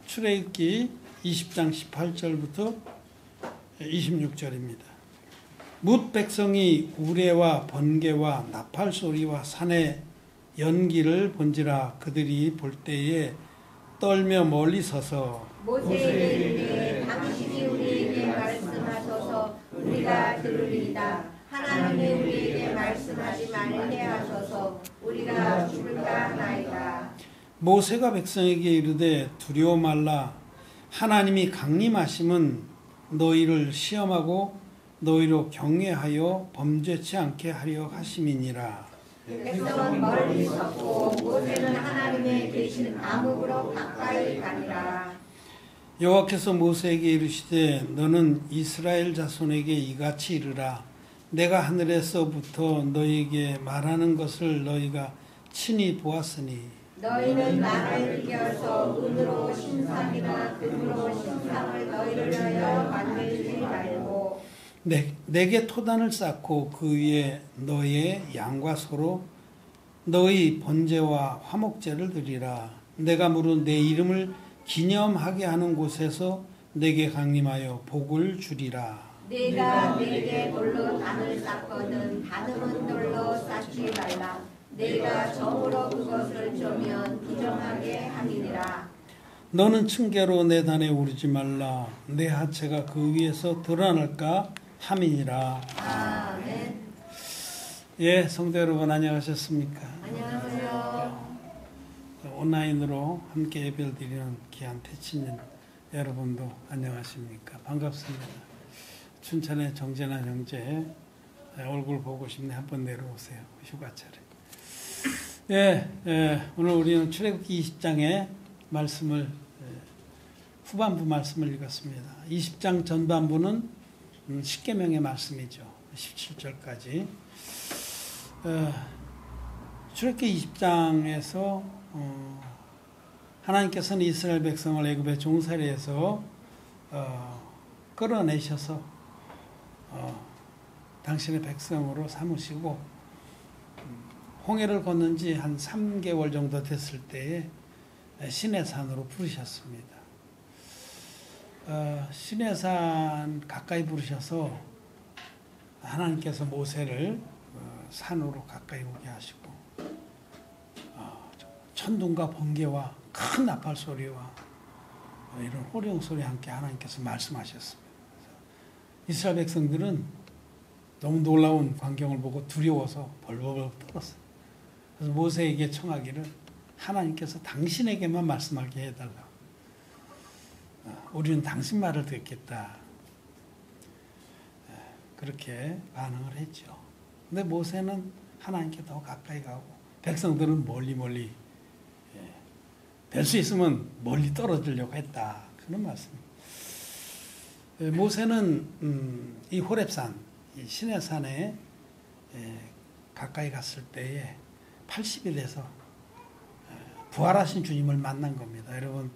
출애굽기 20장 18절부터 26절입니다. 뭇 백성이 우레와 번개와 나팔 소리와 산의 연기를 본지라 그들이 볼 때에 떨며 멀리 서서 모세에게 이르되 당신이 우리에게 말씀하소서 우리가 들으리이다. 하나님이 우리에게 말씀하지 말게 하소서 우리가 죽을까 하나이다. 모세가 백성에게 이르되 두려워 말라. 하나님이 강림하심은 너희를 시험하고 너희로 경외하여 범죄치 않게 하려 하심이니라. 백성은 멀리 섰고 모세는 하나님의 계신 암흑으로 가까이 가니라. 여호와께서 모세에게 이르시되 너는 이스라엘 자손에게 이같이 이르라. 내가 하늘에서부터 너희에게 말하는 것을 너희가 친히 보았으니 너희는 나를 비교해서 은으로 신상이나 금으로 신상을 너희를 위하여 만들지 말고 내게 토단을 쌓고 그 위에 너희의 양과 소로 너희 번제와 화목제를 드리라. 내가 무릇 내 이름을 기념하게 하는 곳에서 내게 강림하여 복을 주리라. 네가 내게 돌로 단을 쌓거든 다듬은 돌로 쌓지 말라. 네가 정으로 그것을 쪼면 부정하게 함이니라. 너는 층계로 내 단에 오르지 말라. 내 하체가 그 위에서 드러날까 함이니라. 아멘. 예, 성도 여러분 안녕하셨습니까? 안녕하세요. 온라인으로 함께 예배를 드리는 귀한 태친인 여러분도 안녕하십니까? 반갑습니다. 춘천의 정재나 형제 얼굴 보고 싶네. 한번 내려오세요. 휴가철에. 오늘 우리는 출애굽기 20장의 말씀을 후반부 말씀을 읽었습니다. 20장 전반부는 십계명의 말씀이죠. 17절까지. 출애굽기 20장에서 하나님께서는 이스라엘 백성을 애굽의 종살이에서 끌어내셔서 당신의 백성으로 삼으시고 홍해를 건넌 지 한 3개월 정도 됐을 때에 시내산으로 부르셨습니다. 시내산 가까이 부르셔서 하나님께서 모세를 산으로 가까이 오게 하시고 천둥과 번개와 큰 나팔 소리와 이런 호령 소리와 함께 하나님께서 말씀하셨습니다. 이스라엘 백성들은 너무 놀라운 광경을 보고 두려워서 벌벌 떨었어요. 그래서 모세에게 청하기를 하나님께서 당신에게만 말씀하게 해달라. 우리는 당신 말을 듣겠다. 그렇게 반응을 했죠. 근데 모세는 하나님께 더 가까이 가고 백성들은 멀리 될 수 있으면 멀리 떨어지려고 했다. 그런 말씀입니다. 모세는 이 호렙산, 이 시내산에 가까이 갔을 때에 80일에서 부활하신 주님을 만난 겁니다. 여러분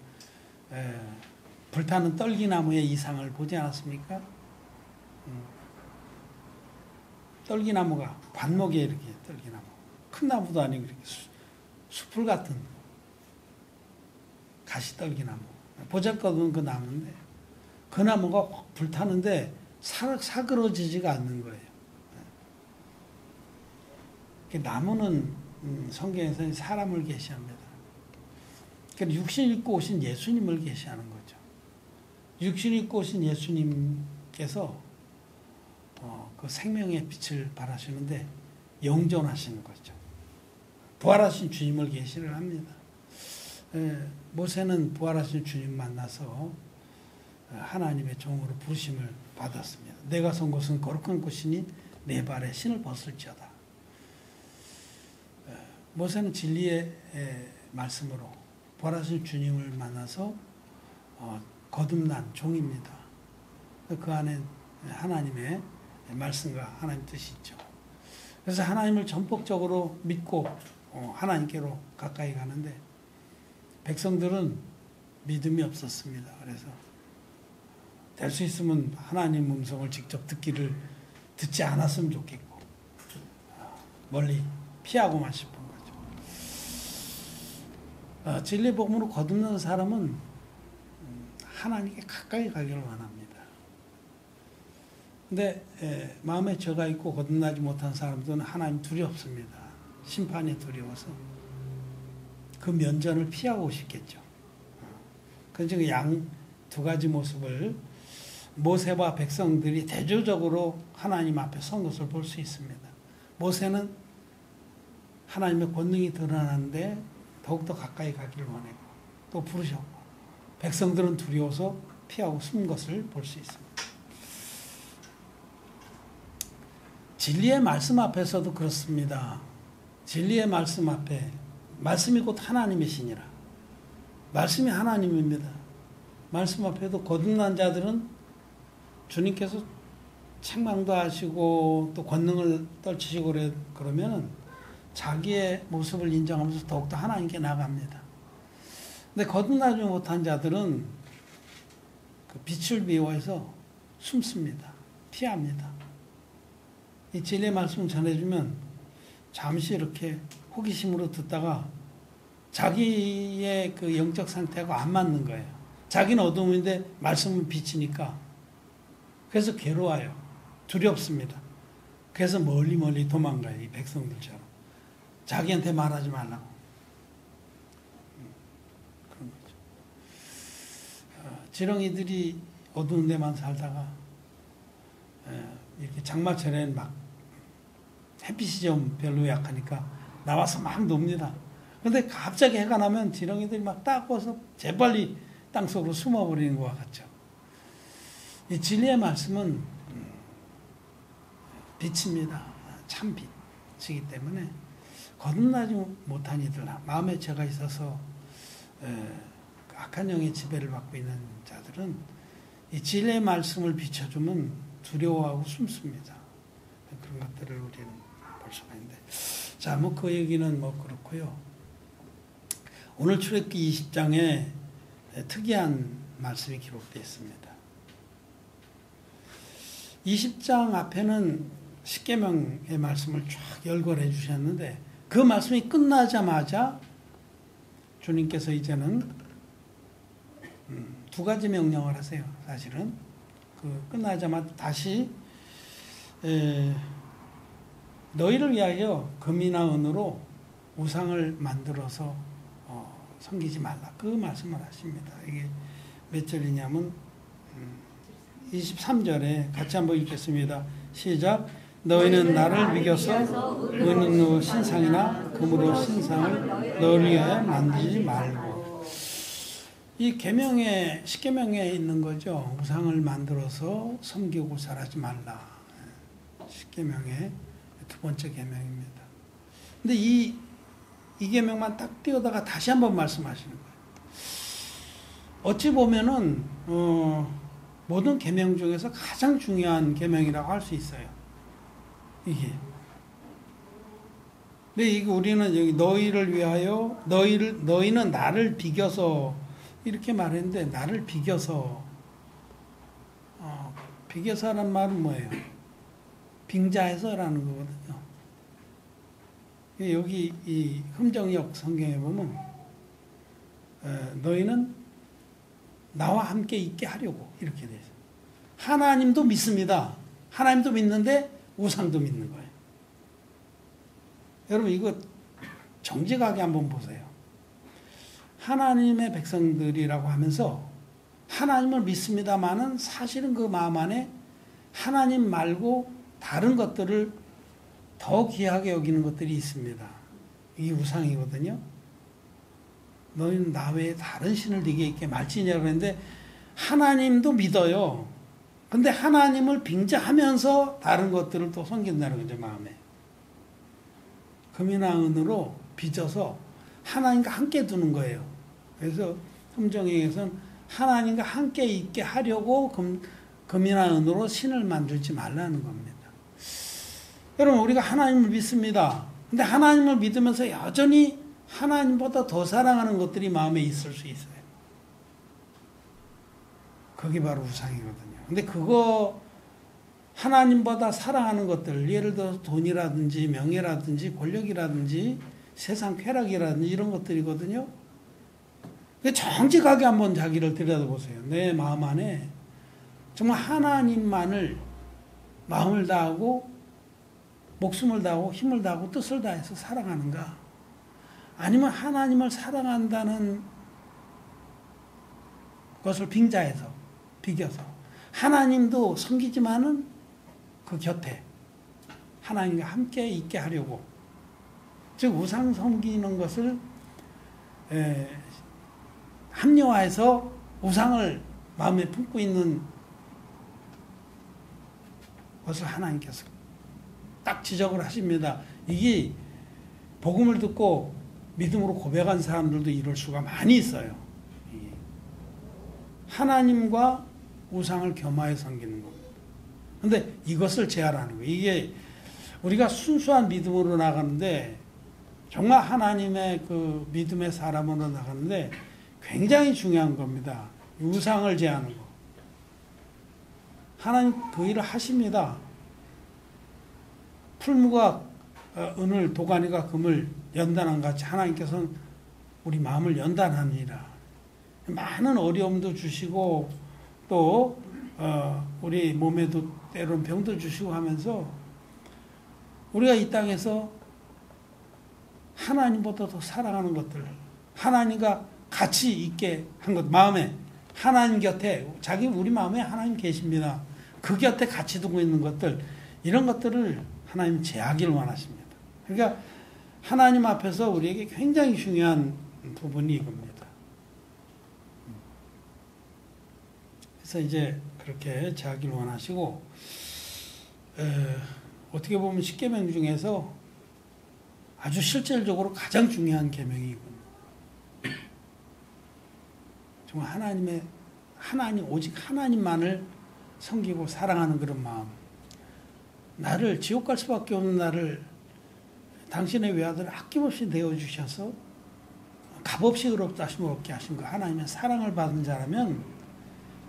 불타는 떨기나무의 이상을 보지 않았습니까? 떨기나무가 관목에 이렇게 떨기나무 큰 나무도 아니고 이렇게 숲을 같은 가시떨기나무 보잘것없는 그 나무인데 그 나무가 확 불타는데 사그러지지가 않는 거예요. 나무는 성경에서 사람을 계시합니다. 그러니까 육신 입고 오신 예수님을 계시하는 거죠. 육신 입고 오신 예수님께서 그 생명의 빛을 발하시는데 영존하시는 거죠. 부활하신 주님을 계시를 합니다. 모세는 부활하신 주님 만나서 하나님의 종으로 부르심을 받았습니다. 내가 선 곳은 거룩한 곳이니 내 발에 신을 벗을지어다. 모세는 진리의 말씀으로 부활하신 주님을 만나서 거듭난 종입니다. 그 안에 하나님의 말씀과 하나님 뜻이 있죠. 그래서 하나님을 전폭적으로 믿고 하나님께로 가까이 가는데 백성들은 믿음이 없었습니다. 그래서 될 수 있으면 하나님 음성을 직접 듣지 않았으면 좋겠고 멀리 피하고만 싶은 거죠. 진리 복음으로 거듭난 사람은 하나님께 가까이 가기를 원합니다. 근데 마음에 죄가 있고 거듭나지 못한 사람들은 하나님 두렵습니다. 심판이 두려워서 그 면전을 피하고 싶겠죠. 그래서 양 두 가지 모습을 모세와 백성들이 대조적으로 하나님 앞에 선 것을 볼 수 있습니다. 모세는 하나님의 권능이 드러나는데 더욱더 가까이 가기를 원했고 또 부르셨고, 백성들은 두려워서 피하고 숨은 것을 볼 수 있습니다. 진리의 말씀 앞에서도 그렇습니다. 진리의 말씀 앞에, 말씀이 곧 하나님이시니라. 말씀이 하나님입니다. 말씀 앞에도 거듭난 자들은 주님께서 책망도 하시고 또 권능을 떨치시고 그러면은 자기의 모습을 인정하면서 더욱더 하나님께 나갑니다. 근데 거듭나지 못한 자들은 그 빛을 미워해서 숨습니다. 피합니다. 이 진리의 말씀을 전해주면 잠시 이렇게 호기심으로 듣다가 자기의 그 영적 상태하고 안 맞는 거예요. 자기는 어둠인데 말씀은 빛이니까. 그래서 괴로워요. 두렵습니다. 그래서 멀리 도망가요. 이 백성들처럼. 자기한테 말하지 말라고. 그런 거죠. 지렁이들이 어두운 데만 살다가 이렇게 장마철에는 막 햇빛이 좀 별로 약하니까 나와서 막 놉니다. 근데 갑자기 해가 나면 지렁이들이 막 따가워서 재빨리 땅속으로 숨어버리는 것과 같죠. 이 진리의 말씀은 빛입니다. 참 빛이기 때문에 거듭나지 못한 이들, 마음에 죄가 있어서 악한 영의 지배를 받고 있는 자들은 이 진리의 말씀을 비춰주면 두려워하고 숨습니다. 그런 것들을 우리는 볼 수가 있는데, 자, 그 얘기는 그렇고요. 오늘 출애굽기 20장에 특이한 말씀이 기록되어 있습니다. 20장 앞에는 십계명의 말씀을 쫙 열거해 주셨는데 그 말씀이 끝나자마자 주님께서 이제는 두 가지 명령을 하세요. 사실은 그 끝나자마자 다시 너희를 위하여 금이나 은으로 우상을 만들어서 섬기지 말라. 그 말씀을 하십니다. 이게 몇 절이냐면 23절에 같이 한번 읽겠습니다. 시작. 너희는 나를 비겨서 은으로 신상이나 금으로 신상을 너희를 위하여 만들지 말고. 이 계명에, 십계명에 있는 거죠. 우상을 만들어서 섬기고 살하지 말라. 십계명의 두 번째 계명입니다. 근데 이 계명만 딱 띄우다가 다시 한번 말씀하시는 거예요. 어찌 보면은 모든 계명 중에서 가장 중요한 계명이라고 할 수 있어요. 이게. 근데 이게 우리는 여기 너희를 위하여 너희는 나를 비겨서 이렇게 말했는데, 나를 비겨서라는 말은 뭐예요? 빙자해서라는 거거든요. 여기 이 흠정역 성경에 보면 너희는 나와 함께 있게 하려고 이렇게 돼 있어요. 하나님도 믿습니다. 하나님도 믿는데 우상도 믿는 거예요. 여러분 이거 정직하게 한번 보세요. 하나님의 백성들이라고 하면서 하나님을 믿습니다마는 사실은 그 마음 안에 하나님 말고 다른 것들을 더 귀하게 여기는 것들이 있습니다. 이게 우상이거든요. 너희는 나 외에 다른 신을 네게 있게 말지냐고 했는데 하나님도 믿어요. 근데 하나님을 빙자하면서 다른 것들을 또 섬긴다는 거죠. 마음에. 금이나 은으로 빚어서 하나님과 함께 두는 거예요. 그래서 흠정에서는 하나님과 함께 있게 하려고 금이나 은으로 신을 만들지 말라는 겁니다. 여러분 우리가 하나님을 믿습니다. 근데 하나님을 믿으면서 여전히 하나님보다 더 사랑하는 것들이 마음에 있을 수 있어요. 그게 바로 우상이거든요. 근데 그거 하나님보다 사랑하는 것들, 예를 들어서 돈이라든지 명예라든지 권력이라든지 세상 쾌락이라든지 이런 것들이거든요. 정직하게 한번 자기를 들여다보세요. 내 마음 안에 정말 하나님만을 마음을 다하고 목숨을 다하고 힘을 다하고 뜻을 다해서 사랑하는가? 아니면 하나님을 사랑한다는 것을 빙자해서 비겨서 하나님도 섬기지만은 그 곁에 하나님과 함께 있게 하려고, 즉 우상 섬기는 것을 합리화해서 우상을 마음에 품고 있는 것을 하나님께서 딱 지적을 하십니다. 이게 복음을 듣고 믿음으로 고백한 사람들도 이럴 수가 많이 있어요. 하나님과 우상을 겸하여 섬기는 겁니다. 그런데 이것을 제하라는 거예요. 이게 우리가 순수한 믿음으로 나가는데, 정말 하나님의 그 믿음의 사람으로 나가는데 굉장히 중요한 겁니다. 우상을 제하는 거. 하나님 그 일을 하십니다. 풀무가 은을, 도가니가 금을 연단한 같이 하나님께서는 우리 마음을 연단하니라. 많은 어려움도 주시고 또 우리 몸에도 때로는 병도 주시고 하면서 우리가 이 땅에서 하나님보다 더 사랑하는 것들, 하나님과 같이 있게 한 것, 마음에 하나님 곁에, 우리 마음에 하나님 계십니다. 그 곁에 같이 두고 있는 것들, 이런 것들을 하나님 제하기를 원하십니다. 그러니까 하나님 앞에서 우리에게 굉장히 중요한 부분이 이겁니다. 그래서 이제 그렇게 제하기를 원하시고, 어떻게 보면 10계명 중에서 아주 실질적으로 가장 중요한 계명이군요. 정말 하나님, 오직 하나님만을 섬기고 사랑하는 그런 마음. 나를 지옥 갈 수밖에 없는 나를 당신의 외아들을 아낌없이 내어주셔서 값없이 의롭다 하심을 얻게 하신 그 하나님의 사랑을 받은 자라면,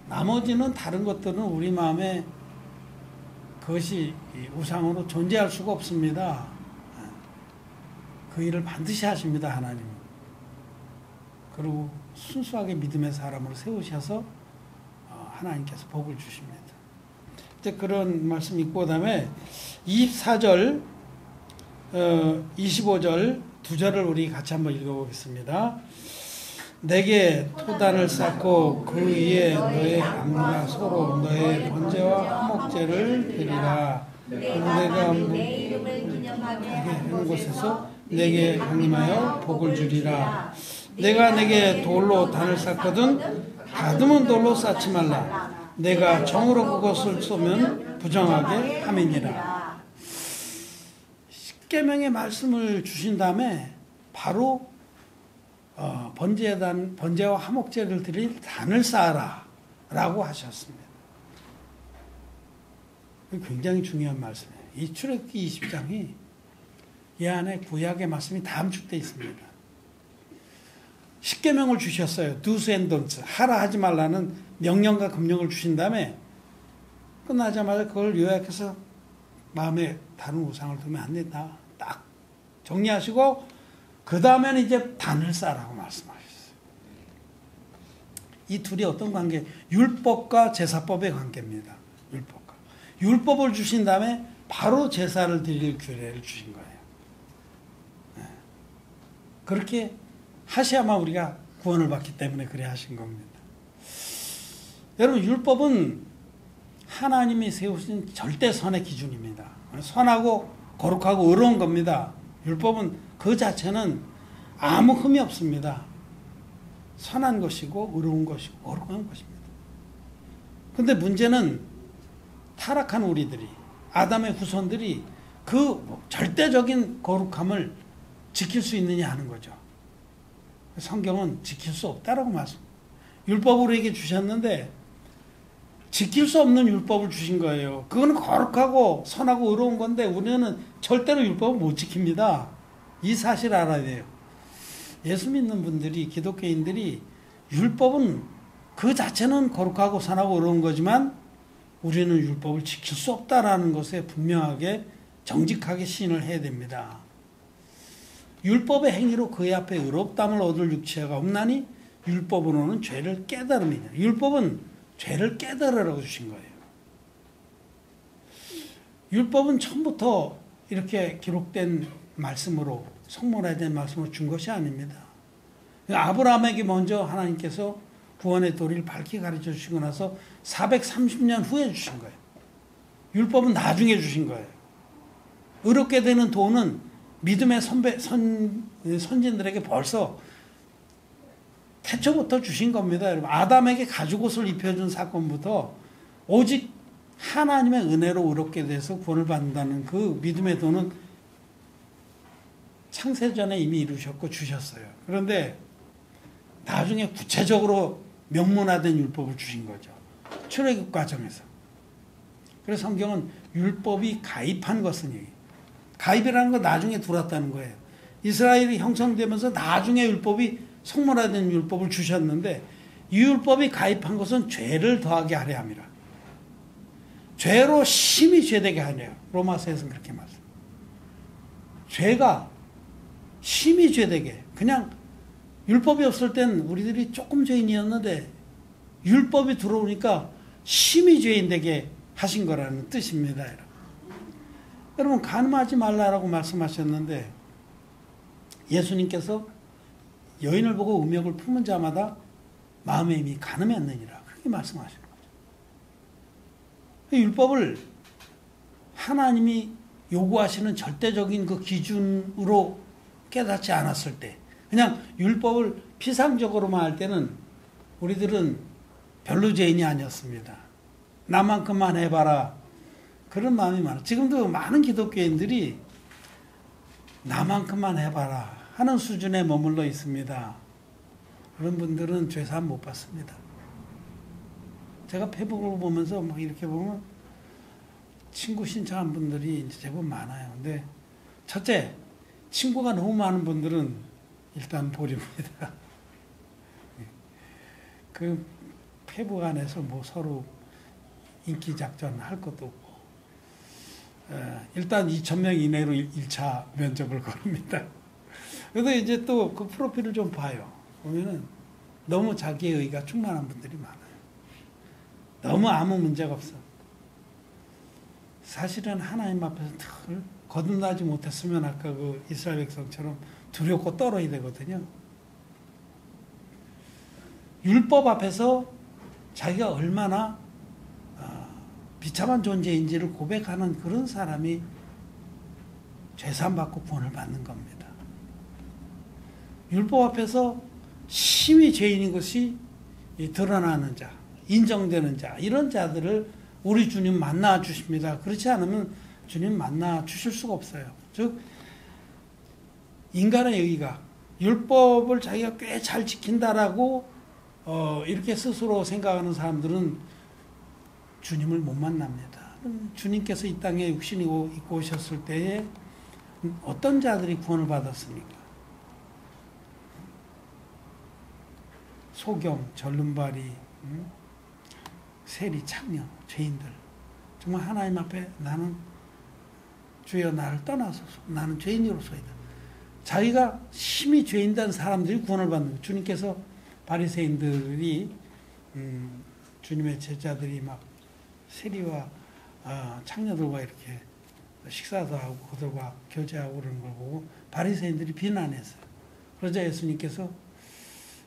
나머지는 다른 것들은 우리 마음에 그것이 우상으로 존재할 수가 없습니다. 그 일을 반드시 하십니다, 하나님은. 그리고 순수하게 믿음의 사람으로 세우셔서 하나님께서 복을 주십니다. 이제 그런 말씀 있고, 그 다음에 24절, 25절 두 절을 우리 같이 한번 읽어보겠습니다. 내게 토단을 쌓고 그 위에 너의 암과 소로 너의 번제와 화목제를 드리라. 내가 내 이름을 기념하게 하는 곳에서 내게 강림하여 복을 주리라. 내가 내게 돌로 단을 쌓거든 다듬은 돌로 쌓지 말라. 내가 정으로 그것을 쏘면 부정하게 함이니라. 10계명의 말씀을 주신 다음에 바로 번제와 화목제를 드릴 단을 쌓아라 라고 하셨습니다. 굉장히 중요한 말씀이에요. 이 출애굽기 20장이 이 안에 구약의 말씀이 다 함축되어 있습니다. 10계명을 주셨어요. do's and don'ts. 하라 하지 말라는 명령과 금령을 주신 다음에 끝나자마자 그걸 요약해서 마음에 다른 우상을 두면 안 된다. 딱 정리하시고 그 다음에는 이제 단을 쌓으라고 말씀하셨어요. 이 둘이 어떤 관계? 율법과 제사법의 관계입니다. 율법을 주신 다음에 바로 제사를 드릴 규례를 주신 거예요. 그렇게 하셔야만 우리가 구원을 받기 때문에 그래 하신 겁니다. 여러분, 율법은 하나님이 세우신 절대선의 기준입니다. 선하고 거룩하고 의로운 겁니다. 율법은 그 자체는 아무 흠이 없습니다. 선한 것이고 의로운 것이고 거룩한 것입니다. 그런데 문제는 타락한 우리들이, 아담의 후손들이 그 절대적인 거룩함을 지킬 수 있느냐 하는 거죠. 성경은 지킬 수 없다라고 말씀합니다. 율법을 우리에게 주셨는데 지킬 수 없는 율법을 주신 거예요. 그거는 거룩하고 선하고 의로운 건데 우리는 절대로 율법을 못 지킵니다. 이 사실을 알아야 돼요. 예수 믿는 분들이, 기독교인들이 율법은 그 자체는 거룩하고 선하고 의로운 거지만 우리는 율법을 지킬 수 없다라는 것에 분명하게 정직하게 시인을 해야 됩니다. 율법의 행위로 그의 앞에 의롭담을 얻을 육체가 없나니 율법으로는 죄를 깨달음이냐. 율법은 죄를 깨달으라고 주신 거예요. 율법은 처음부터 이렇게 기록된 말씀으로, 성모라된 말씀으로 준 것이 아닙니다. 아브라함에게 먼저 하나님께서 구원의 도리를 밝히 가르쳐 주시고 나서 430년 후에 주신 거예요. 율법은 나중에 주신 거예요. 의롭게 되는 도는 믿음의 선진들에게 벌써 태초부터 주신 겁니다. 여러분, 아담에게 가죽옷을 입혀준 사건부터 오직 하나님의 은혜로 의롭게 돼서 구원을 받는다는 그 믿음의 도는 창세전에 이미 이루셨고 주셨어요. 그런데 나중에 구체적으로 명문화된 율법을 주신 거죠. 출애굽 과정에서. 그래서 성경은 율법이 가입한 것은 얘기해요. 가입이라는 건 나중에 들어왔다는 거예요. 이스라엘이 형성되면서 나중에 율법이 성문화된 율법을 주셨는데 이 율법이 가입한 것은 죄를 더하게 하려 함이라. 죄로 심히 죄되게 하려. 로마서에서는 그렇게 말씀. 죄가 심히 죄되게. 그냥 율법이 없을 땐 우리들이 조금 죄인이었는데 율법이 들어오니까 심히 죄인 되게 하신 거라는 뜻입니다. 여러분, 간음하지 말라라고 말씀하셨는데 예수님께서 여인을 보고 음욕을 품은 자마다 마음의 힘이 간음했느니라 그렇게 말씀하신 거죠. 율법을 하나님이 요구하시는 절대적인 그 기준으로 깨닫지 않았을 때, 그냥 율법을 피상적으로만 할 때는 우리들은 별로 죄인이 아니었습니다. 나만큼만 해봐라 그런 마음이 많아요. 지금도 많은 기독교인들이 나만큼만 해봐라 하는 수준에 머물러 있습니다. 그런 분들은 죄사함 못 받습니다. 제가 페북을 보면서 막 이렇게 보면 친구 신청한 분들이 이제 제법 많아요. 근데 첫째, 친구가 너무 많은 분들은 일단 보립니다. 그 페북 안에서 뭐 서로 인기 작전 할 것도 없고, 일단 2,000명 이내로 1차 면접을 거릅니다. 그래서 이제 또 그 프로필을 좀 봐요. 보면은 너무 자기의 의가 충만한 분들이 많아요. 너무 아무 문제가 없어. 사실은 하나님 앞에서 늘 거듭나지 못했으면 아까 그 이스라엘 백성처럼 두렵고 떨어야 되거든요. 율법 앞에서 자기가 얼마나 비참한 존재인지를 고백하는 그런 사람이 죄사함 받고 구원을 받는 겁니다. 율법 앞에서 심히 죄인인 것이 드러나는 자, 인정되는 자, 이런 자들을 우리 주님 만나 주십니다. 그렇지 않으면 주님 만나 주실 수가 없어요. 즉 인간의 의가 율법을 자기가 꽤 잘 지킨다라고 이렇게 스스로 생각하는 사람들은 주님을 못 만납니다. 주님께서 이 땅에 육신이 입고 오셨을 때에 어떤 자들이 구원을 받았습니까? 소경, 절름발이, 세리, 창녀, 죄인들. 정말 하나님 앞에 나는 주여 나를 떠나소서. 나는 죄인으로서이다. 자기가 심히 죄인된 사람들이 구원을 받는 거예요. 주님께서 바리새인들이 주님의 제자들이 막 세리와 창녀들과 이렇게 식사도 하고 그들과 교제하고 그러는 걸 보고 바리새인들이 비난했어요. 그러자 예수님께서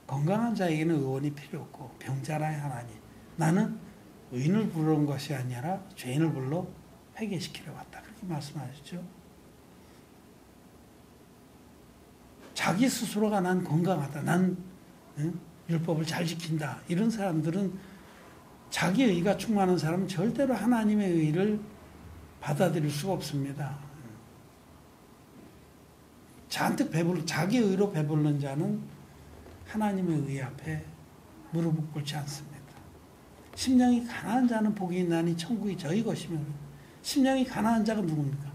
건강한 자에게는 의원이 필요 없고 병자라야 하나니 나는 의인을 부르는 것이 아니라 죄인을 불러 회개시키려 왔다. 그렇게 말씀하셨죠. 자기 스스로가 난 건강하다. 난 율법을 잘 지킨다. 이런 사람들은 자기 의가 충만한 사람은 절대로 하나님의 의를 받아들일 수가 없습니다. 잔뜩 자기 의로 배부른 자는 하나님의 의 앞에 무릎을 꿇지 않습니다. 심령이 가난한 자는 복이 있나니 천국이 저희 것이며, 심령이 가난한 자가 누굽니까?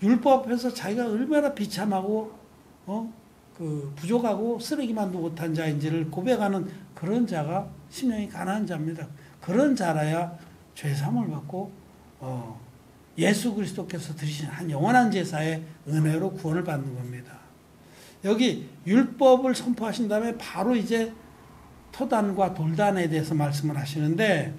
율법 앞에서 자기가 얼마나 비참하고 부족하고 쓰레기만도 못한 자인지를 고백하는 그런 자가 심령이 가난한 자입니다. 그런 자라야 죄사함을 받고 예수 그리스도께서 드리신 한 영원한 제사의 은혜로 구원을 받는 겁니다. 여기 율법을 선포하신 다음에 바로 이제 토단과 돌단에 대해서 말씀을 하시는데,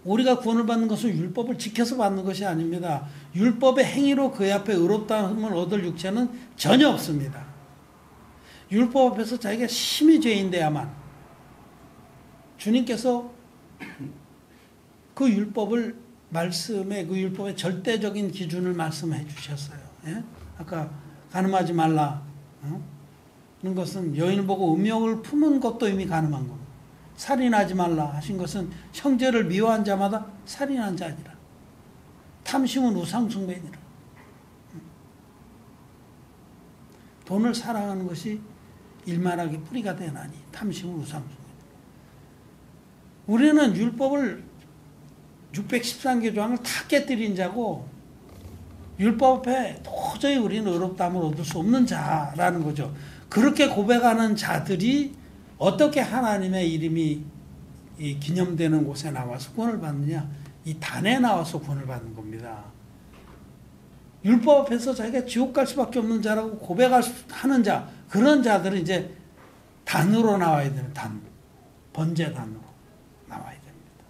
우리가 구원을 받는 것은 율법을 지켜서 받는 것이 아닙니다. 율법의 행위로 그의 앞에 의롭다함을 얻을 육체는 전혀 없습니다. 율법 앞에서 자기가 심히 죄인되야만 주님께서 그 율법을 말씀에, 그 율법의 절대적인 기준을 말씀해 주셨어요. 예? 아까 간음하지 말라 는 것은 여인을 보고 음욕을 품은 것도 이미 간음한 겁니다. 살인하지 말라 하신 것은 형제를 미워한 자마다 살인한 자니라. 탐심은 우상숭배니라. 돈을 사랑하는 것이 일만하게 뿌리가 되나니 탐심은 우상숭배니라. 우리는 율법을 613개 조항을 다 깨뜨린 자고, 율법 앞에 도저히 우리는 의롭다함을 얻을 수 없는 자라는 거죠. 그렇게 고백하는 자들이 어떻게 하나님의 이름이 기념되는 곳에 나와서 구원을 받느냐? 이 단에 나와서 구원을 받는 겁니다. 율법 앞에서 자기가 지옥 갈 수밖에 없는 자라고 고백하는 자, 그런 자들은 이제 단으로 나와야 되는, 단, 번제단으로 나와야 됩니다.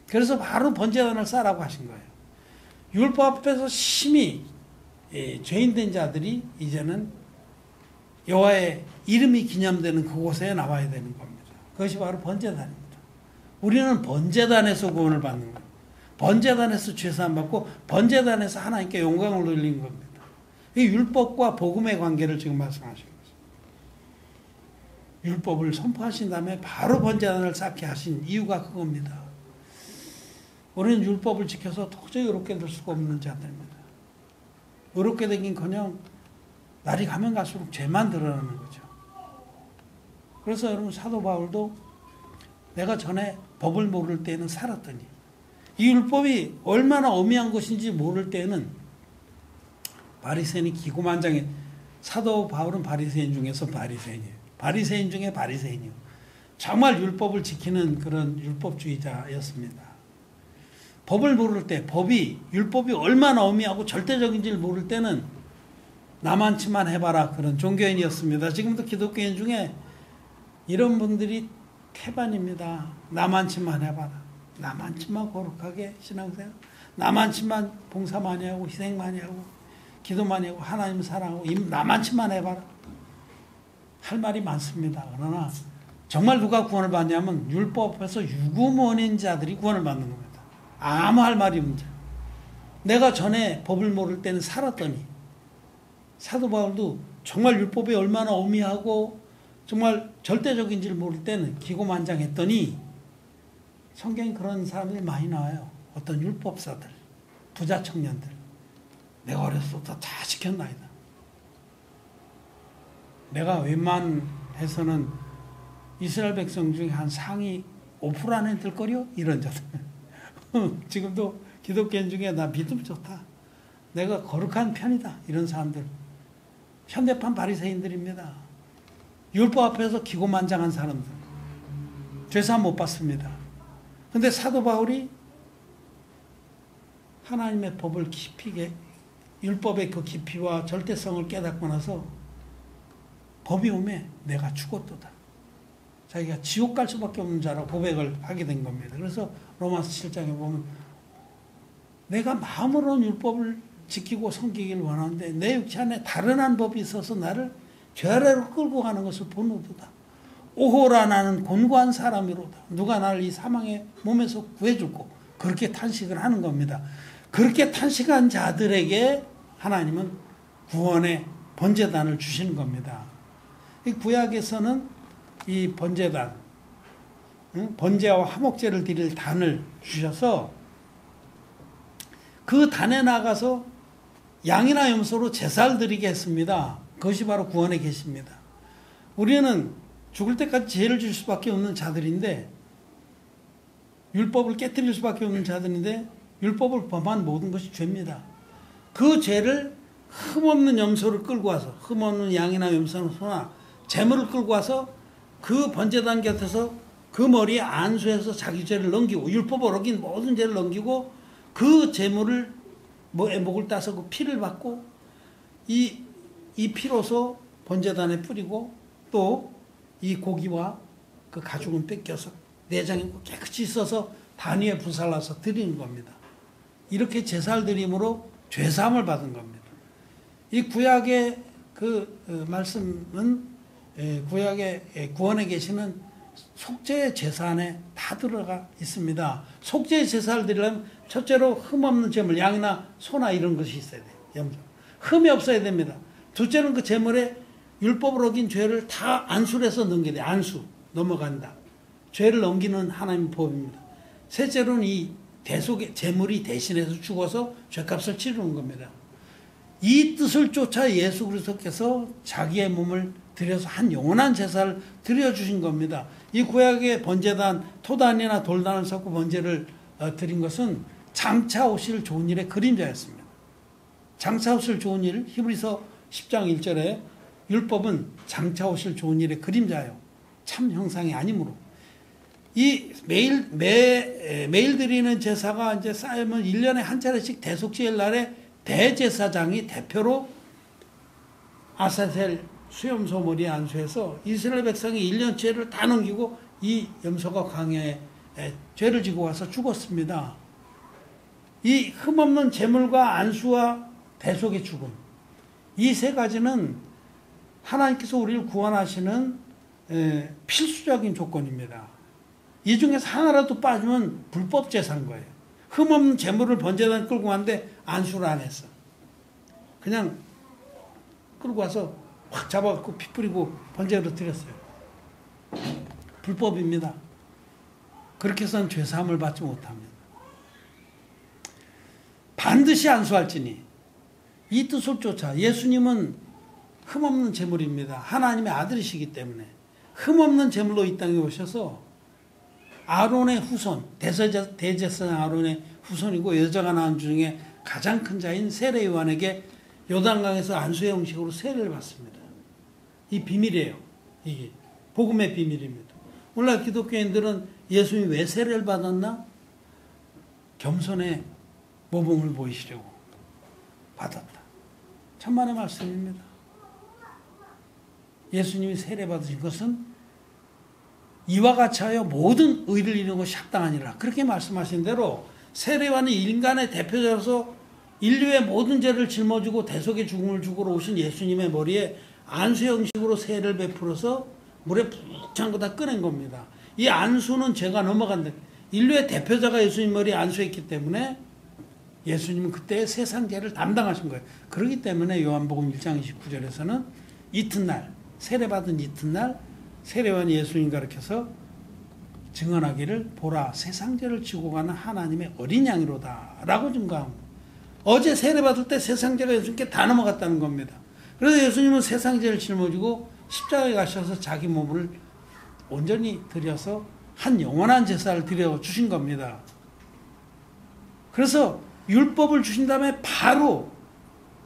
그래서 바로 번제단을 쌓으라고 하신 거예요. 율법 앞에서 심히 죄인된 자들이 이제는 여호와의 이름이 기념되는 그곳에 나와야 되는 겁니다. 그것이 바로 번제단입니다. 우리는 번제단에서 구원을 받는 거예요. 번제단에서 죄사함 받고 번제단에서 하나님께 영광을 돌리는 겁니다. 이 율법과 복음의 관계를 지금 말씀하신 거죠. 율법을 선포하신 다음에 바로 번제단을 쌓게 하신 이유가 그겁니다. 우리는 율법을 지켜서 도저히 의롭게 될 수가 없는 자들입니다. 의롭게 되긴커녕 날이 가면 갈수록 죄만 드러나는 거죠. 그래서 여러분, 사도 바울도 내가 전에 법을 모를 때는 살았더니, 이 율법이 얼마나 엄미한 것인지 모를 때는 바리새인이 기고만장해. 사도 바울은 바리새인 중에서 바리새인이에요. 바리새인 중에 바리새인이요. 정말 율법을 지키는 그런 율법주의자였습니다. 법을 모를 때, 율법이 얼마나 엄미하고 절대적인지를 모를 때는 나만치만 해봐라, 그런 종교인이었습니다. 지금도 기독교인 중에 이런 분들이 태반입니다. 나만치만 해봐라. 나만치만 거룩하게 신앙생활, 나만치만 봉사 많이 하고 희생 많이 하고 기도 많이 하고 하나님 사랑하고 나만치만 해봐라. 할 말이 많습니다. 그러나 정말 누가 구원을 받냐면 율법 앞에서 유구무원인 자들이 구원을 받는 겁니다. 아무 할 말이 없는 자. 내가 전에 법을 모를 때는 살았더니, 사도 바울도 정말 율법이 얼마나 엄미하고 정말 절대적인지를 모를 때는 기고만장했더니, 성경에 그런 사람들이 많이 나와요. 어떤 율법사들, 부자 청년들. 내가 어렸을 때부터 다 지켰나이다. 내가 웬만해서는 이스라엘 백성 중에 한 상위 5% 안에 들 거려? 이런 자들. 지금도 기독교인 중에 나 믿음 좋다. 내가 거룩한 편이다. 이런 사람들. 현대판 바리새인들입니다. 율법 앞에서 기고만장한 사람들. 죄사함 못 받습니다. 근데 사도 바울이 하나님의 법을 깊이, 율법의 그 깊이와 절대성을 깨닫고 나서 법이 오매 내가 죽었도다. 자기가 지옥 갈 수밖에 없는 자라고 고백을 하게 된 겁니다. 그래서 로마서 7장에 보면 내가 마음으로는 율법을 지키고 섬기기를 원하는데 내 육체 안에 다른 한 법이 있어서 나를 죄 아래로 끌고 가는 것을 보노도다. 오호라 나는 곤고한 사람이로다. 누가 나를 이 사망의 몸에서 구해줄고, 그렇게 탄식을 하는 겁니다. 그렇게 탄식한 자들에게 하나님은 구원의 번제단을 주시는 겁니다. 이 구약에서는 이 번제단, 번제와 화목제를 드릴 단을 주셔서 그 단에 나가서 양이나 염소로 제사를 드리게 했습니다. 그것이 바로 구원의 계시입니다. 우리는 죽을 때까지 죄를 질 수밖에 없는 자들인데, 율법을 깨뜨릴 수밖에 없는 자들인데, 율법을 범한 모든 것이 죄입니다. 그 죄를 흠없는 염소를 끌고 와서, 흠없는 양이나 염소나 재물을 끌고 와서 그 번제단 곁에서 그 머리에 안수해서 자기 죄를 넘기고, 율법을 어긴 모든 죄를 넘기고, 그 재물을 목을 따서 그 피를 받고, 이 피로서 번제단에 뿌리고, 또 이 고기와 그 가죽은 뺏겨서 내장이 깨끗이 씻어서 단위에 부살라서 드리는 겁니다. 이렇게 제사를 드림으로 죄사함을 받은 겁니다. 이 구약의 그 말씀은 구약의 구원에 계시는 속죄의 제사 안에 다 들어가 있습니다. 속죄의 제사를 드리려면 첫째로 흠없는 제물, 양이나 소나 이런 것이 있어야 돼요. 염소. 흠이 없어야 됩니다. 둘째는 그 제물에 율법을 어긴 죄를 다 안수를 해서 넘겨야 돼요. 안수. 넘어간다. 죄를 넘기는 하나님의 법입니다. 셋째로는 이 대속의 제물이 대신해서 죽어서 죄값을 치르는 겁니다. 이 뜻을 쫓아 예수 그리스도께서 자기의 몸을 들여서 한 영원한 제사를 드려주신 겁니다. 이 구약의 번제단, 토단이나 돌단을 쌓고 번제를 드린 것은 장차 오실 좋은 일의 그림자였습니다. 장차 오실 좋은 일, 히브리서 10장 1절에 율법은 장차 오실 좋은 일의 그림자요. 참 형상이 아니므로. 이 매일 드리는 제사가 이제 쌓이면 1년에 한 차례씩 대속제일 날에 대제사장이 대표로 아사셀 수염소 머리에 안수해서 이스라엘 백성이 1년치를 다 넘기고 이 염소가 광야에 죄를 지고 와서 죽었습니다. 이 흠없는 제물과 안수와 대속의 죽음, 이 세 가지는 하나님께서 우리를 구원하시는 필수적인 조건입니다. 이 중에서 하나라도 빠지면 불법 제사인 거예요. 흠없는 제물을 번제단 끌고 왔는데 안수를 안 했어. 그냥 끌고 와서 확 잡아갖고 피 뿌리고 번제로 드렸어요. 불법입니다. 그렇게 해서는 죄사함을 받지 못합니다. 반드시 안수할지니 이 뜻을 쫓아 예수님은 흠없는 제물입니다. 하나님의 아들이시기 때문에 흠없는 제물로 이 땅에 오셔서 아론의 후손, 대제사장 아론의 후손이고 여자가 낳은 중에 가장 큰 자인 세례 요한에게 요단강에서 안수의 형식으로 세례를 받습니다. 이 비밀이에요. 이게 복음의 비밀입니다. 오늘날 기독교인들은 예수님이 왜 세례를 받았나? 겸손의 모범을 보이시려고 받았다. 천만의 말씀입니다. 예수님이 세례 받으신 것은 이와 같이 하여 모든 의를 이루는 것이 합당하니라. 그렇게 말씀하신 대로 세례와는 인간의 대표자로서 인류의 모든 죄를 짊어지고 대속의 죽음을 죽으러 오신 예수님의 머리에 안수 형식으로 세례를 베풀어서 물에 푹 잠궈 다 꺼낸 겁니다. 이 안수는 죄가 넘어간다. 인류의 대표자가 예수님 머리에 안수했기 때문에 예수님은 그때 세상 죄를 담당하신 거예요. 그렇기 때문에 요한복음 1장 29절에서는 이튿날, 세례받은 이튿날 세례요한이 예수님 가르쳐서 증언하기를 보라 세상 죄를 지고 가는 하나님의 어린 양이로다 라고 증거합니다. 어제 세례받을 때 세상 죄가 예수님께 다 넘어갔다는 겁니다. 그래서 예수님은 세상 죄를 짊어지고 십자가에 가셔서 자기 몸을 온전히 드려서 한 영원한 제사를 드려 주신 겁니다. 그래서 율법을 주신 다음에 바로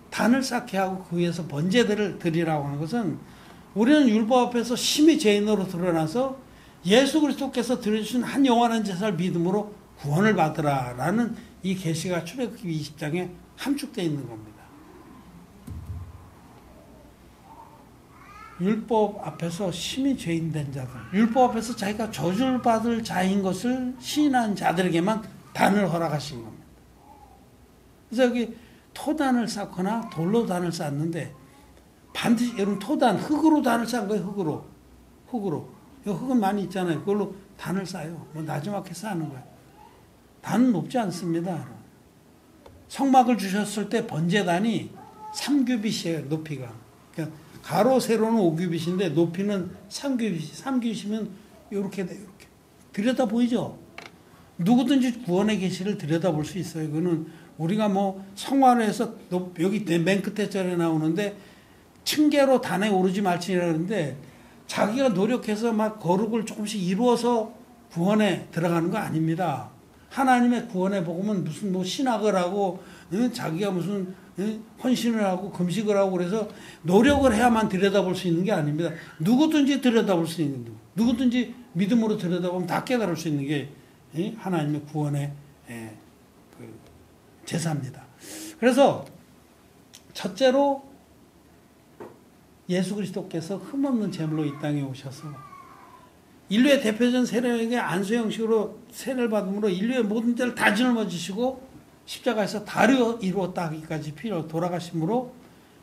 단을 쌓게 하고 그 위에서 번제들을 드리라고 하는 것은 우리는 율법 앞에서 심히 죄인으로 드러나서 예수 그리스도께서 드려주신 한 영원한 제사를 믿음으로 구원을 받으라라는 이 계시가 출애굽기 20장에 함축되어 있는 겁니다. 율법 앞에서 심히 죄인된 자들, 율법 앞에서 자기가 저주를 받을 자인 것을 시인한 자들에게만 단을 허락하신 겁니다. 그래서 여기 토단을 쌓거나 돌로 단을 쌓는데 반드시 여러분 토단, 흙으로 단을 쌓은 거예요. 흙으로. 흙은 많이 있잖아요. 그걸로 단을 쌓아요. 뭐 나지막히 쌓는 거예요. 단은 높지 않습니다. 성막을 주셨을 때 번제단이 3규빗이에요. 높이가. 그러니까 가로 세로는 5규빗인데 높이는 3규빗. 3규빗이면 이렇게 돼. 이렇게. 들여다 보이죠? 누구든지 구원의 계시를 들여다볼 수 있어요. 그거는 우리가 뭐 성화로에서 여기 맨 끝에 절에 나오는데 층계로 단에 오르지 말지니라 그러는데 자기가 노력해서 막 거룩을 조금씩 이루어서 구원에 들어가는 거 아닙니다. 하나님의 구원의 복음은 무슨 뭐 신학을 하고 자기가 무슨 헌신을 하고 금식을 하고 그래서 노력을 해야만 들여다볼 수 있는 게 아닙니다. 누구든지 들여다볼 수 있는 누구든지 믿음으로 들여다보면 다 깨달을 수 있는 게 하나님의 구원의 제사입니다. 그래서 첫째로 예수 그리스도께서 흠없는 제물로 이 땅에 오셔서 인류의 대표적인 세례에게 안수 형식으로 세례를 받음으로 인류의 모든 죄를 다 짊어지시고 십자가에서 다 이루었다 하기까지 피로 돌아가심으로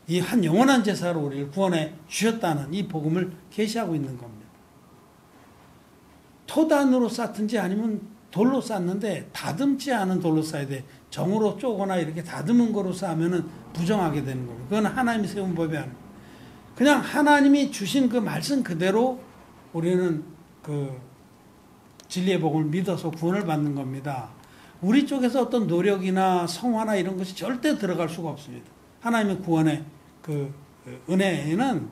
이 한 영원한 제사로 우리를 구원해 주셨다는 이 복음을 계시하고 있는 겁니다. 토단으로 쌓든지 아니면 돌로 쌓는데 다듬지 않은 돌로 쌓아야 돼. 정으로 쪼거나 이렇게 다듬은 거로 쌓으면 부정하게 되는 겁니다. 그건 하나님이 세운 법이 아니에요. 그냥 하나님이 주신 그 말씀 그대로 우리는 그 진리의 복음을 믿어서 구원을 받는 겁니다. 우리 쪽에서 어떤 노력이나 성화나 이런 것이 절대 들어갈 수가 없습니다. 하나님의 구원의 그 은혜에는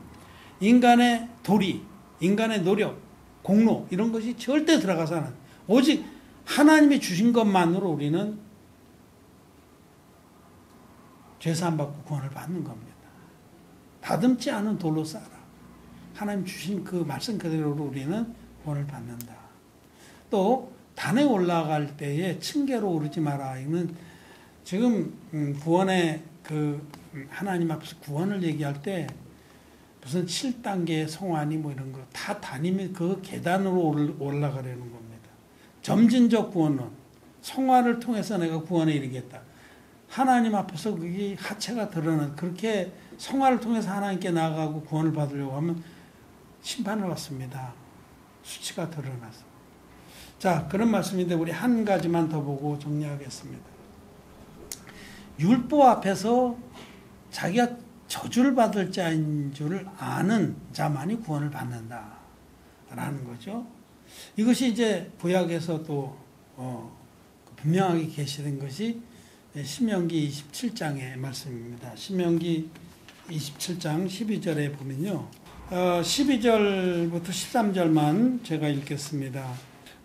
인간의 도리, 인간의 노력, 공로 이런 것이 절대 들어가서 하는 오직 하나님이 주신 것만으로 우리는 죄사함 받고 구원을 받는 겁니다. 다듬지 않은 돌로 쌓아라. 하나님 주신 그 말씀 그대로로 우리는 구원을 받는다. 또 단에 올라갈 때에 층계로 오르지 마라. 이는 지금 구원의 그 하나님 앞에서 구원을 얘기할 때 무슨 7단계 성환이 뭐 이런 거 다 단임이 그 계단으로 올라가려는 겁니다. 점진적 구원론, 성화를 통해서 내가 구원에 이르겠다. 하나님 앞에서 그게 하체가 드러나는 그렇게 성화를 통해서 하나님께 나아가고 구원을 받으려고 하면 심판을 받습니다. 수치가 드러나서. 자, 그런 말씀인데 우리 한 가지만 더 보고 정리하겠습니다. 율법 앞에서 자기가 저주를 받을 자인 줄을 아는 자만이 구원을 받는다라는 거죠. 이것이 이제 구약에서 또 분명하게 계시된 것이 신명기 27장의 말씀입니다. 신명기 27장 12절에 보면요. 12절부터 13절만 제가 읽겠습니다.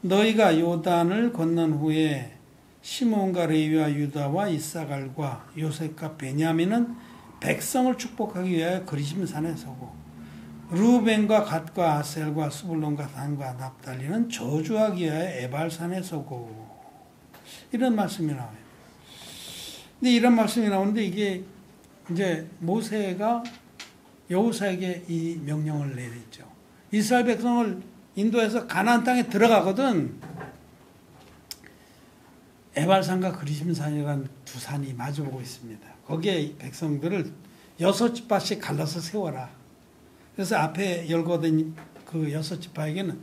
너희가 요단을 건넌 후에 시몬과 레위와 유다와 이사갈과 요셉과 베냐민은 백성을 축복하기 위하여 그리심산에 서고 루벤과 갓과 아셀과 스불론과 단과 납달리는 저주하기 위하여 에발산에 서고 이런 말씀이 나와요. 근데 이런 말씀이 나오는데 이게 이제 모세가 여호수아에게 이 명령을 내렸죠. 이스라엘 백성을 인도해서 가나안 땅에 들어가거든. 에발산과 그리심산이라는 두 산이 마주보고 있습니다. 거기에 백성들을 6지파씩 갈라서 세워라. 그래서 앞에 열거된 그 6지파에게는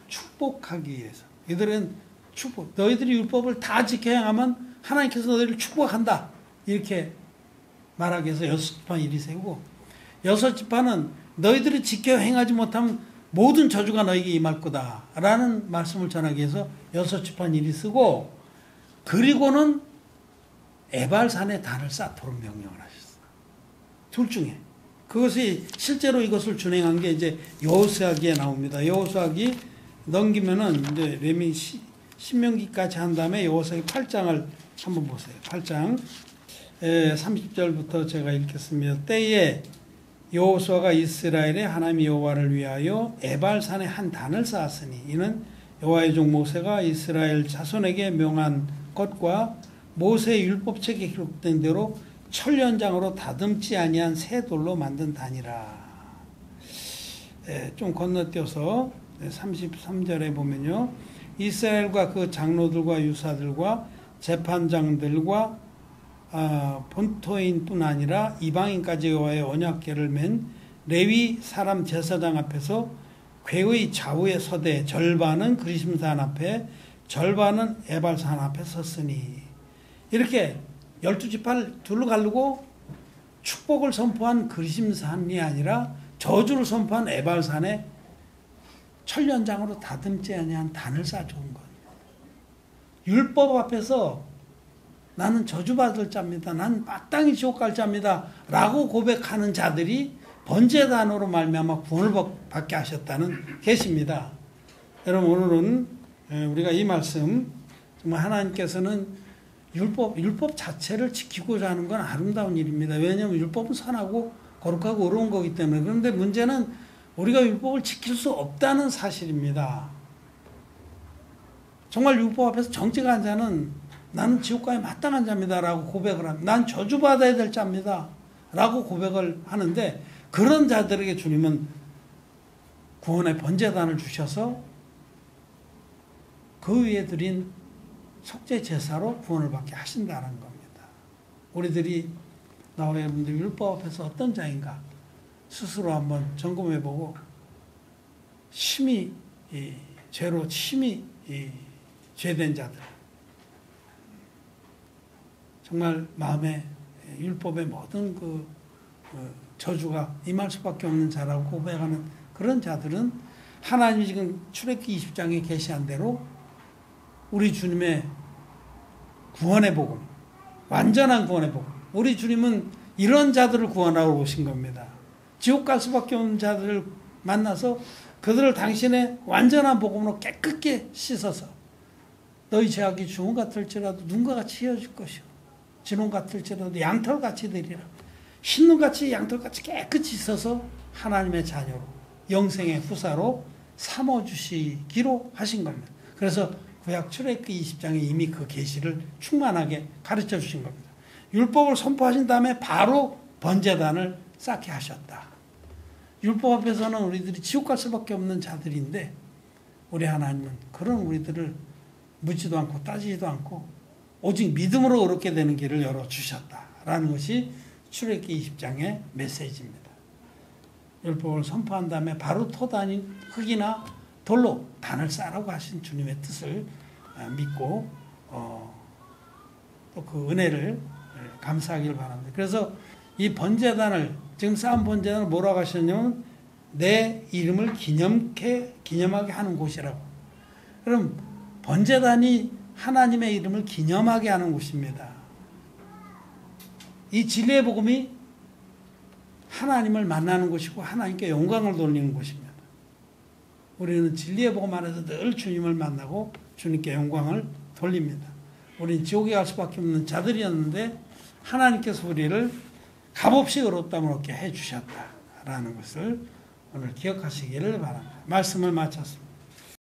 축복하기 위해서 이들은 축복, 너희들이 율법을 다 지켜야 하면 하나님께서 너희를 축복한다. 이렇게 말하기 위해서 6지파 이리 세우고 6지파는 너희들이 지켜 행하지 못하면 모든 저주가 너에게 임할 거다. 라는 말씀을 전하기 위해서 6지파 이리 쓰고 그리고는 에발산에 단을 쌓도록 명령을 하셨어요. 둘 중에. 그것이 실제로 이것을 준행한 게 이제 여호수아기에 나옵니다. 여호수아기 넘기면은 이제 레미 신명기까지 한 다음에 여호수아기 8장을 한번 보세요. 8장 30절부터 제가 읽겠습니다. 때에 여호수아가 이스라엘의 하나님 여호와를 위하여 에발산에 한 단을 쌓았으니 이는 여호와의 종 모세가 이스라엘 자손에게 명한 것과 모세의 율법책에 기록된 대로 철연장으로 다듬지 아니한 새 돌로 만든 단이라. 좀 건너뛰어서 33절에 보면요. 이스라엘과 그 장로들과 유사들과 재판장들과 본토인뿐 아니라 이방인까지 여호와의 언약궤를 맨 레위 사람 제사장 앞에서 궤의 좌우에 서되 절반은 그리심산 앞에 절반은 에발산 앞에 섰으니 이렇게 12지파를 둘로 가르고 축복을 선포한 그리심산이 아니라 저주를 선포한 에발산에 철연장으로 다듬지 아니한 단을 쌓아준 거예요. 율법 앞에서 나는 저주받을 자입니다. 난 마땅히 지옥 갈 자입니다. 라고 고백하는 자들이 번제단으로 말미암아 구원을 받게 하셨다는 계시입니다. 여러분 오늘은 우리가 이 말씀 정말 하나님께서는 율법 자체를 지키고자 하는 건 아름다운 일입니다. 왜냐하면 율법은 선하고 거룩하고 어려운 거기 때문에. 그런데 문제는 우리가 율법을 지킬 수 없다는 사실입니다. 정말 율법 앞에서 정직한 자는 나는 지옥가에 마땅한 자입니다 라고 고백을 합니다. 난 저주받아야 될 자입니다 라고 고백을 하는데 그런 자들에게 주님은 구원의 번제단을 주셔서 그 위에 드린 속죄 제사로 구원을 받게 하신다는 겁니다. 우리들이 나와 여러분들 율법 앞에서 어떤 자인가 스스로 한번 점검해보고 심히 죄로 심히 죄된 자들, 정말 마음에 율법의 모든 그 저주가 임할 수밖에 없는 자라고 고백하는 그런 자들은 하나님이 지금 출애굽기 20장에 계시한 대로 우리 주님의 구원의 복음, 완전한 구원의 복음, 우리 주님은 이런 자들을 구원하러 오신 겁니다. 지옥 갈 수밖에 없는 자들을 만나서 그들을 당신의 완전한 복음으로 깨끗게 씻어서 너희 죄악이 주홍 같을지라도 눈과 같이 헤어질 것이요 진홍 같을지라도 양털같이 되리라. 흰눈같이 양털같이 깨끗이 씻어서 하나님의 자녀로 영생의 후사로 삼아주시기로 하신 겁니다. 그래서 구약 출애굽기 20장에 이미 그 계시를 충만하게 가르쳐 주신 겁니다. 율법을 선포하신 다음에 바로 번제단을 쌓게 하셨다. 율법 앞에서는 우리들이 지옥 갈 수밖에 없는 자들인데 우리 하나님은 그런 우리들을 묻지도 않고 따지지도 않고 오직 믿음으로 얻게 되는 길을 열어주셨다라는 것이 출애굽기 20장의 메시지입니다. 율법을 선포한 다음에 바로 토단인 흙이나 돌로 단을 쌓으라고 하신 주님의 뜻을 믿고 또 그 은혜를 감사하길 바랍니다. 그래서 이 번제단을 지금 쌓은 번제단을 뭐라고 하셨냐면 내 이름을 기념하게 하는 곳이라고. 그럼 번제단이 하나님의 이름을 기념하게 하는 곳입니다. 이 진리의 복음이 하나님을 만나는 곳이고 하나님께 영광을 돌리는 곳입니다. 우리는 진리의 복음 안에서 늘 주님을 만나고 주님께 영광을 돌립니다. 우리는 지옥에 갈 수밖에 없는 자들이었는데 하나님께서 우리를 값없이 의롭다함을 얻게 해주셨다라는 것을 오늘 기억하시기를 바랍니다. 말씀을 마쳤습니다.